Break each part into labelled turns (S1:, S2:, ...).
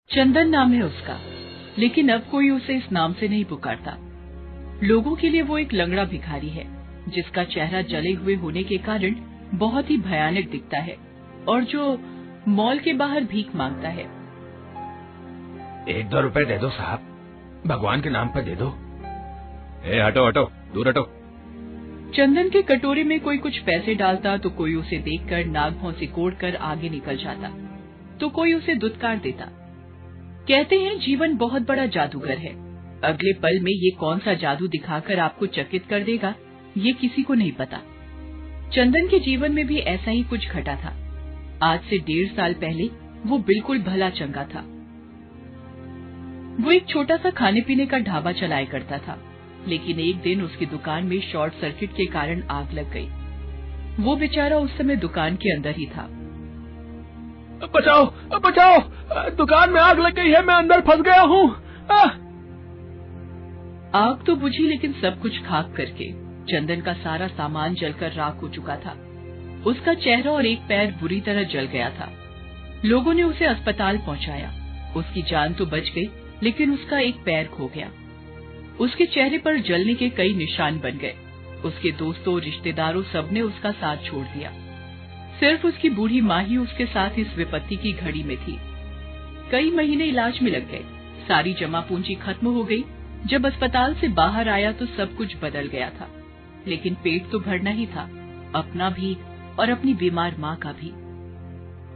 S1: चंदन नाम है उसका, लेकिन अब कोई उसे इस नाम से नहीं पुकारता। लोगों के लिए वो एक लंगड़ा भिखारी है, जिसका चेहरा जले हुए होने के कारण बहुत ही भयानक दिखता है और जो मॉल के बाहर भीख मांगता है।
S2: 1-2 रुपए दे दो साहब, भगवान के नाम पर दे दो। हटो हटो, दूर हटो।
S1: चंदन के कटोरे में कोई कुछ पैसे डालता तो कोई उसे देखकर नाक भौं सिकोड़कर आगे निकल जाता, तो कोई उसे दुत्कार देता। कहते हैं जीवन बहुत बड़ा जादूगर है, अगले पल में ये कौन सा जादू दिखाकर आपको चकित कर देगा, ये किसी को नहीं पता। चंदन के जीवन में भी ऐसा ही कुछ घटा था। आज से 1.5 साल पहले वो बिल्कुल भला चंगा था। वो एक छोटा सा खाने पीने का ढाबा चलाया करता था, लेकिन एक दिन उसकी दुकान में शॉर्ट सर्किट के कारण आग लग गई। वो बेचारा उस समय दुकान के अंदर ही था।
S2: बचाओ बचाओ, दुकान में आग लग गई है, मैं अंदर फंस गया हूँ।
S1: आग तो बुझी, लेकिन सब कुछ खाक करके चंदन का सारा सामान जलकर राख हो चुका था। उसका चेहरा और एक पैर बुरी तरह जल गया था। लोगों ने उसे अस्पताल पहुंचाया। उसकी जान तो बच गई, लेकिन उसका एक पैर खो गया। उसके चेहरे पर जलने के कई निशान बन गए। उसके दोस्तों, रिश्तेदारों, सबने उसका साथ छोड़ दिया। सिर्फ उसकी बूढ़ी माँ ही उसके साथ इस विपत्ति की घड़ी में थी। कई महीने इलाज में लग गए, सारी जमा पूंजी खत्म हो गई। जब अस्पताल से बाहर आया तो सब कुछ बदल गया था, लेकिन पेट तो भरना ही था, अपना भी और अपनी बीमार माँ का भी।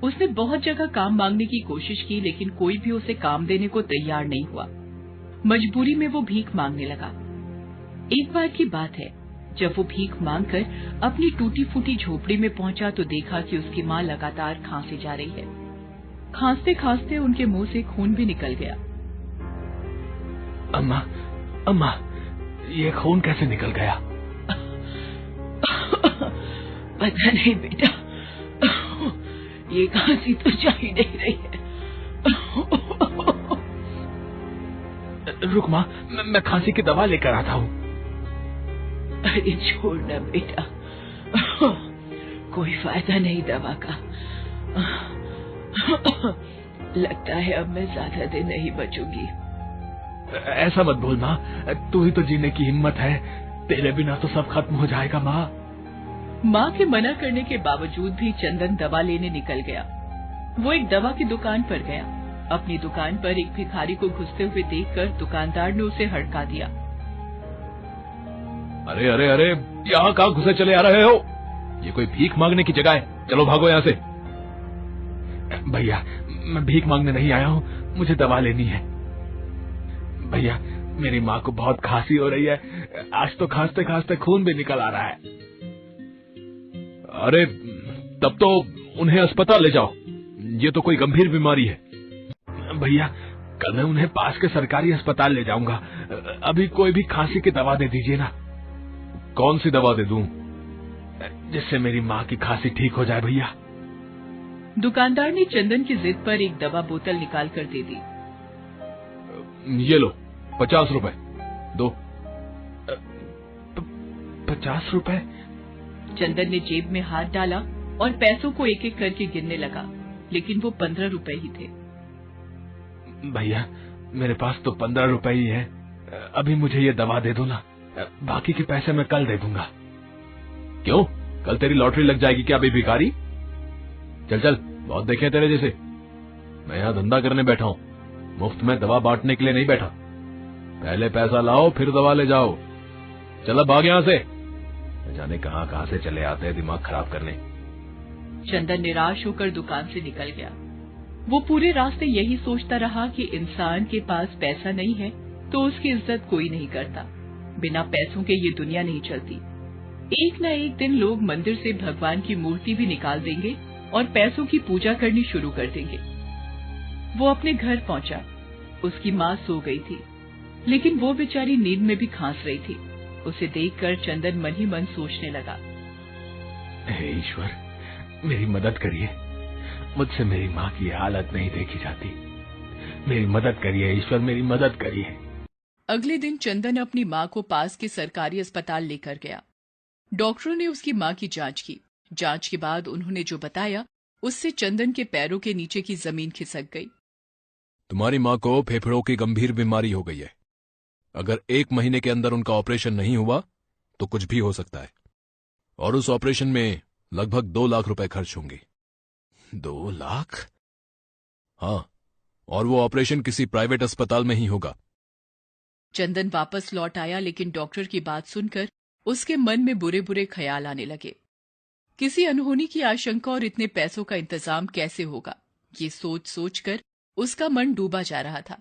S1: उसने बहुत जगह काम मांगने की कोशिश की, लेकिन कोई भी उसे काम देने को तैयार नहीं हुआ। मजबूरी में वो भीख मांगने लगा। एक बार की बात है, जब वो भीख मांगकर अपनी टूटी फूटी झोपड़ी में पहुंचा तो देखा कि उसकी माँ लगातार खांसे जा रही है। खांसते खांसते उनके मुंह से खून भी निकल गया।
S2: अम्मा, अम्मा, ये खून कैसे निकल गया?
S1: पता नहीं बेटा, ये खांसी तो जा ही नहीं रही है।
S2: रुक माँ, मैं खांसी की दवा लेकर आता हूँ।
S1: अरे छोड़ ना बेटा, कोई फायदा नहीं दवा का। लगता है अब मैं ज्यादा दिन नहीं बचूंगी।
S2: ऐसा मत बोल माँ, तू ही तो जीने की हिम्मत है, तेरे बिना तो सब खत्म हो जाएगा माँ।
S1: माँ के मना करने के बावजूद भी चंदन दवा लेने निकल गया। वो एक दवा की दुकान पर गया। अपनी दुकान पर एक भिखारी को घुसते हुए देखकर दुकानदार ने उसे हड़का दिया।
S2: अरे अरे अरे, यहाँ कहाँ घुसे चले आ रहे हो? ये कोई भीख मांगने की जगह है, चलो भागो यहाँ से। भैया, मैं भीख मांगने नहीं आया हूँ, मुझे दवा लेनी है। भैया, मेरी माँ को बहुत खांसी हो रही है, आज तो खांसते खांसते खून भी निकल आ रहा है। अरे तब तो उन्हें अस्पताल ले जाओ, ये तो कोई गंभीर बीमारी है। भैया, कल मैं उन्हें पास के सरकारी अस्पताल ले जाऊंगा, अभी कोई भी खांसी की दवा दे दीजिए ना। कौन सी दवा दे दूं, जिससे मेरी माँ की खांसी ठीक हो जाए? भैया,
S1: दुकानदार ने चंदन की जिद पर एक दवा बोतल निकाल कर दे दी।
S2: ये लो, 50 रुपए दो। 50 रुपए?
S1: चंदन ने जेब में हाथ डाला और पैसों को एक एक करके गिनने लगा, लेकिन वो 15 रुपए ही थे।
S2: भैया, मेरे पास तो 15 रुपए ही है, अभी मुझे ये दवा दे दो ना, बाकी के पैसे मैं कल दे दूंगा। क्यों, कल तेरी लॉटरी लग जाएगी क्या बे भिखारी? चल चल, बहुत देखे तेरे जैसे। मैं यहाँ धंधा करने बैठा हूँ, मुफ्त में दवा बांटने के लिए नहीं बैठा। पहले पैसा लाओ फिर दवा ले जाओ। चल भाग यहाँ से, न जाने कहाँ कहाँ से चले आते हैं दिमाग खराब करने।
S1: चंदन निराश होकर दुकान से निकल गया। वो पूरे रास्ते यही सोचता रहा कि इंसान के पास पैसा नहीं है तो उसकी इज्जत कोई नहीं करता। बिना पैसों के ये दुनिया नहीं चलती। एक न एक दिन लोग मंदिर से भगवान की मूर्ति भी निकाल देंगे और पैसों की पूजा करनी शुरू कर देंगे। वो अपने घर पहुंचा। उसकी माँ सो गई थी, लेकिन वो बेचारी नींद में भी खांस रही थी। उसे देखकर चंदन मन ही मन सोचने लगा,
S2: हे ईश्वर, मेरी मदद करिए, मुझसे मेरी माँ की हालत नहीं देखी जाती। मेरी मदद करिए ईश्वर, मेरी मदद करिए।
S1: अगले दिन चंदन अपनी माँ को पास के सरकारी अस्पताल लेकर गया। डॉक्टरों ने उसकी माँ की जांच की। जांच के बाद उन्होंने जो बताया, उससे चंदन के पैरों के नीचे की जमीन खिसक गई।
S2: तुम्हारी माँ को फेफड़ों की गंभीर बीमारी हो गई है। अगर 1 महीने के अंदर उनका ऑपरेशन नहीं हुआ तो कुछ भी हो सकता है, और उस ऑपरेशन में लगभग 2 लाख रुपए खर्च होंगे। 2 लाख? हाँ, और वो ऑपरेशन किसी प्राइवेट अस्पताल में ही होगा।
S1: चंदन वापस लौट आया, लेकिन डॉक्टर की बात सुनकर उसके मन में बुरे बुरे ख्याल आने लगे। किसी अनहोनी की आशंका और इतने पैसों का इंतजाम कैसे होगा, ये सोच सोचकर उसका मन डूबा जा रहा था।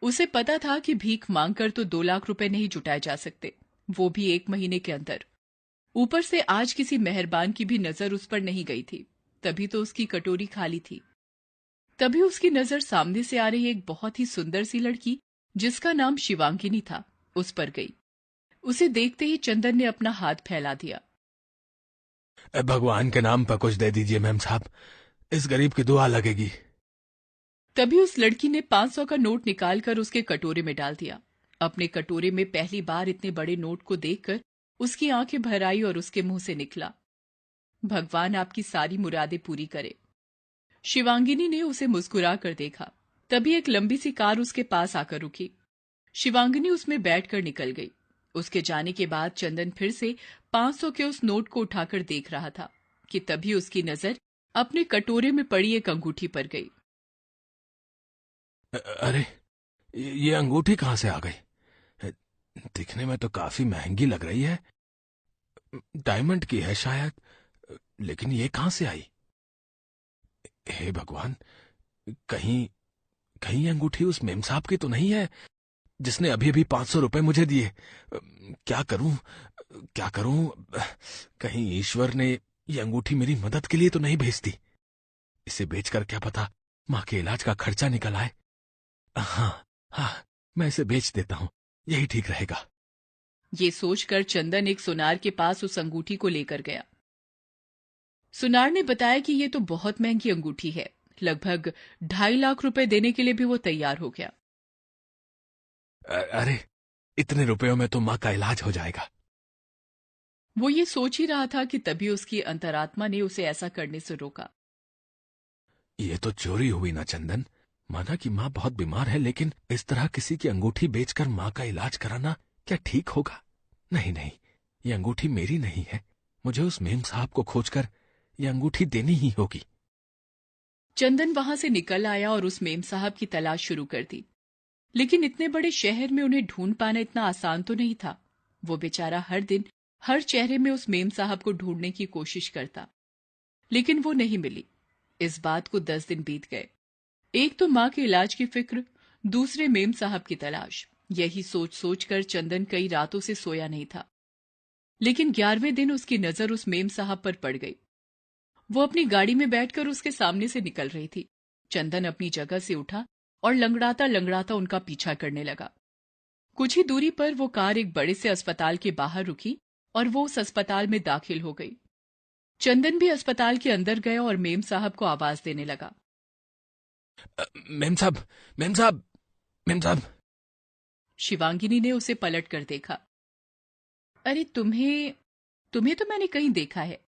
S1: उसे पता था कि भीख मांगकर तो 2 लाख रुपए नहीं जुटाए जा सकते, वो भी 1 महीने के अंदर। ऊपर से आज किसी मेहरबान की भी नजर उस पर नहीं गई थी, तभी तो उसकी कटोरी खाली थी। तभी उसकी नजर सामने से आ रही एक बहुत ही सुंदर सी लड़की, जिसका नाम शिवांगिनी था, उस पर गई। उसे देखते ही चंदन ने अपना हाथ फैला दिया।
S2: भगवान के नाम पर कुछ दे दीजिए मैम साहब, इस गरीब की दुआ लगेगी।
S1: तभी उस लड़की ने 500 का नोट निकालकर उसके कटोरे में डाल दिया। अपने कटोरे में पहली बार इतने बड़े नोट को देखकर उसकी आंखें भर आई और उसके मुंह से निकला, भगवान आपकी सारी मुरादें पूरी करे। शिवांगिनी ने उसे मुस्कुरा कर देखा। तभी एक लंबी सी कार उसके पास आकर रुकी। शिवांगिनी उसमें बैठकर निकल गई। उसके जाने के बाद चंदन फिर से 500 के उस नोट को उठाकर देख रहा था कि तभी उसकी नजर अपने कटोरे में पड़ी एक अंगूठी पर गई।
S2: अरे, ये अंगूठी कहां से आ गई? दिखने में तो काफी महंगी लग रही है, डायमंड की है शायद, लेकिन ये कहां से आई? हे भगवान, कहीं कहीं अंगूठी उस मेम साहब की तो नहीं है जिसने अभी अभी 500 रुपए मुझे दिए? क्या करूं, क्या करूं? कहीं ईश्वर ने ये अंगूठी मेरी मदद के लिए तो नहीं भेजती? इसे बेचकर क्या पता मां के इलाज का खर्चा निकल आए। हाँ हाँ, मैं इसे बेच देता हूं, यही ठीक रहेगा।
S1: ये सोचकर चंदन एक सुनार के पास उस अंगूठी को लेकर गया। सुनार ने बताया कि ये तो बहुत महंगी अंगूठी है, लगभग 2.5 लाख रुपए देने के लिए भी वो तैयार हो गया।
S2: अरे, इतने रुपयों में तो मां का इलाज हो जाएगा।
S1: वो ये सोच ही रहा था कि तभी उसकी अंतरात्मा ने उसे ऐसा करने से रोका।
S2: ये तो चोरी हुई ना चंदन। माना कि मां बहुत बीमार है, लेकिन इस तरह किसी की अंगूठी बेचकर मां का इलाज कराना क्या ठीक होगा? नहीं नहीं, ये अंगूठी मेरी नहीं है। मुझे उस मेम साहब को खोजकर ये अंगूठी देनी ही होगी।
S1: चंदन वहां से निकल आया और उस मेम साहब की तलाश शुरू कर दी। लेकिन इतने बड़े शहर में उन्हें ढूंढ पाना इतना आसान तो नहीं था। वो बेचारा हर दिन हर चेहरे में उस मेम साहब को ढूंढने की कोशिश करता, लेकिन वो नहीं मिली। इस बात को 10 दिन बीत गए। एक तो मां के इलाज की फिक्र, दूसरे मेम साहब की तलाश। यही सोच सोचकर चंदन कई रातों से सोया नहीं था। लेकिन 11वें दिन उसकी नजर उस मेम साहब पर पड़ गई। वो अपनी गाड़ी में बैठकर उसके सामने से निकल रही थी। चंदन अपनी जगह से उठा और लंगड़ाता लंगड़ाता उनका पीछा करने लगा। कुछ ही दूरी पर वो कार एक बड़े से अस्पताल के बाहर रुकी और वो उस अस्पताल में दाखिल हो गई। चंदन भी अस्पताल के अंदर गया और मेम साहब को आवाज देने लगा।
S2: मेम साहब, मेम साहब, मेम साहब।
S1: शिवांगिनी ने उसे पलट कर देखा। अरे तुम्हें तो मैंने कहीं देखा है।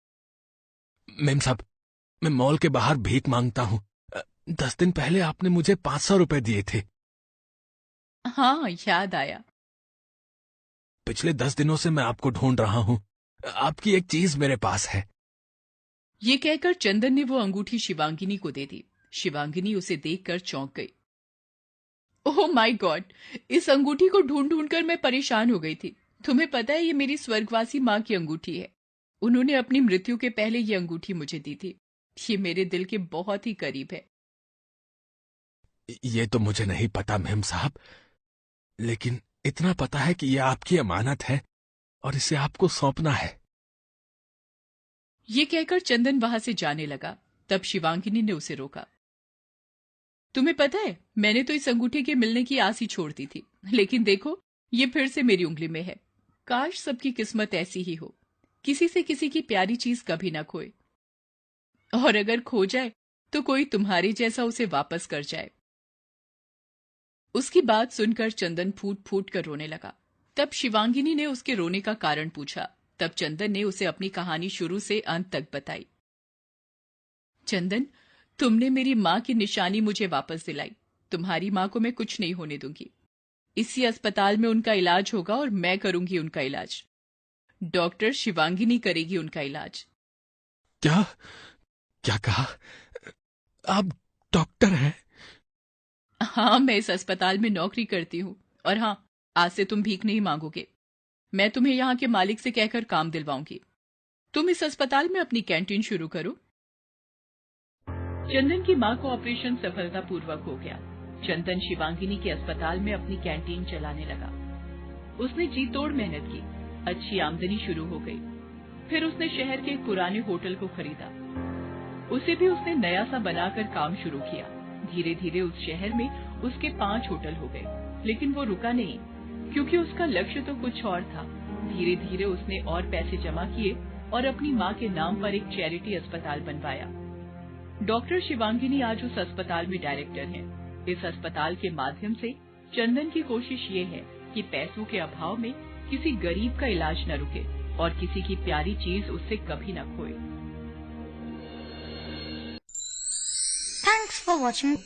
S2: मेम साहब, मैं मॉल के बाहर भीख मांगता हूं। 10 दिन पहले आपने मुझे 500 रुपए दिए थे।
S1: हाँ, याद आया।
S2: पिछले 10 दिनों से मैं आपको ढूंढ रहा हूं। आपकी एक चीज मेरे पास है।
S1: ये कहकर चंदन ने वो अंगूठी शिवांगिनी को दे दी। शिवांगिनी उसे देखकर चौंक गई। ओह माय गॉड, इस अंगूठी को ढूंढ ढूंढ कर मैं परेशान हो गई थी। तुम्हें पता है, ये मेरी स्वर्गवासी माँ की अंगूठी है। उन्होंने अपनी मृत्यु के पहले ये अंगूठी मुझे दी थी। ये मेरे दिल के बहुत ही करीब है।
S2: ये तो मुझे नहीं पता मेम साहब, लेकिन इतना पता है कि यह आपकी अमानत है और इसे आपको सौंपना है।
S1: ये कहकर चंदन वहां से जाने लगा। तब शिवांगिनी ने उसे रोका। तुम्हें पता है, मैंने तो इस अंगूठी के मिलने की आस ही छोड़ दी थी, लेकिन देखो, ये फिर से मेरी उंगली में है। काश सबकी किस्मत ऐसी ही हो, किसी से किसी की प्यारी चीज कभी ना खोए, और अगर खो जाए तो कोई तुम्हारे जैसा उसे वापस कर जाए। उसकी बात सुनकर चंदन फूट फूट कर रोने लगा। तब शिवांगिनी ने उसके रोने का कारण पूछा। तब चंदन ने उसे अपनी कहानी शुरू से अंत तक बताई। चंदन, तुमने मेरी मां की निशानी मुझे वापस दिलाई। तुम्हारी माँ को मैं कुछ नहीं होने दूंगी। इसी अस्पताल में उनका इलाज होगा और मैं करूंगी उनका इलाज। डॉक्टर शिवांगिनी करेगी उनका इलाज।
S2: क्या क्या कहा? आप डॉक्टर हैं?
S1: हाँ, मैं इस अस्पताल में नौकरी करती हूँ। और हाँ, आज से तुम भीख नहीं मांगोगे। मैं तुम्हें यहाँ के मालिक से कहकर काम दिलवाऊंगी। तुम इस अस्पताल में अपनी कैंटीन शुरू करो। चंदन की माँ को ऑपरेशन सफलतापूर्वक हो गया। चंदन शिवांगिनी के अस्पताल में अपनी कैंटीन चलाने लगा। उसने जी तोड़ मेहनत की, अच्छी आमदनी शुरू हो गई। फिर उसने शहर के एक पुराने होटल को खरीदा। उसे भी उसने नया सा बनाकर काम शुरू किया। धीरे धीरे उस शहर में उसके 5 होटल हो गए। लेकिन वो रुका नहीं, क्योंकि उसका लक्ष्य तो कुछ और था। धीरे धीरे उसने और पैसे जमा किए और अपनी माँ के नाम पर एक चैरिटी अस्पताल बनवाया। डॉक्टर शिवांगिनी आज उस अस्पताल में डायरेक्टर हैं। इस अस्पताल के माध्यम से चंदन की कोशिश ये है कि पैसों के अभाव में किसी गरीब का इलाज न रुके और किसी की प्यारी चीज उससे कभी न खोए।
S3: Thanks for watching.